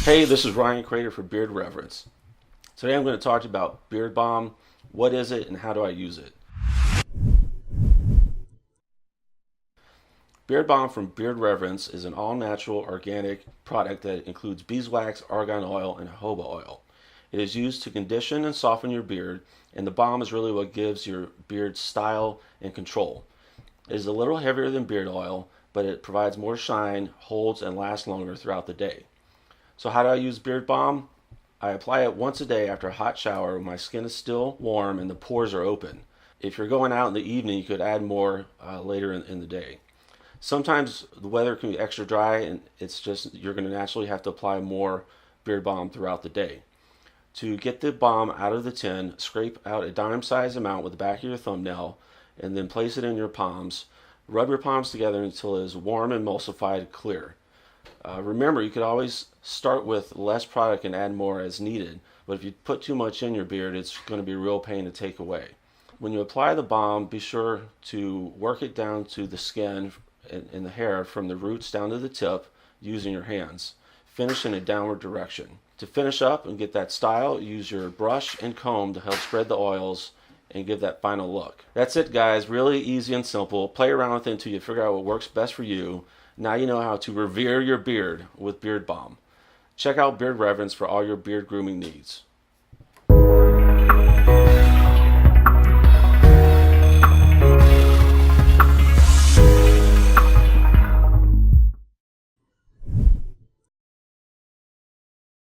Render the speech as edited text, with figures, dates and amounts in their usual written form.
Hey, this is Ryan Cradeur for Beard Reverence. Today I'm going to talk to you about Beard Balm. What is it and how do I use it? Beard Balm from Beard Reverence is an all-natural organic product that includes beeswax, argan oil, and jojoba oil. It is used to condition and soften your beard, and the balm is really what gives your beard style and control. It is a little heavier than beard oil, but it provides more shine, holds, and lasts longer throughout the day. So how do I use Beard Balm? I apply it once a day after a hot shower when my skin is still warm and the pores are open. If you're going out in the evening, you could add more later in the day. Sometimes the weather can be extra dry and it's just you're going to naturally have to apply more Beard Balm throughout the day. To get the balm out of the tin, scrape out a dime-sized amount with the back of your thumbnail and then place it in your palms. Rub your palms together until it is warm, emulsified, clear. Remember, you could always start with less product and add more as needed, but if you put too much in your beard, it's going to be a real pain to take away. When you apply the balm, be sure to work it down to the skin and the hair from the roots down to the tip using your hands. Finish in a downward direction. To finish up and get that style, use your brush and comb to help spread the oils and give that final look. That's it, guys. Really easy and simple. Play around with it until you figure out what works best for you. Now you know how to revere your beard with Beard Balm. Check out Beard Reverence for all your beard grooming needs.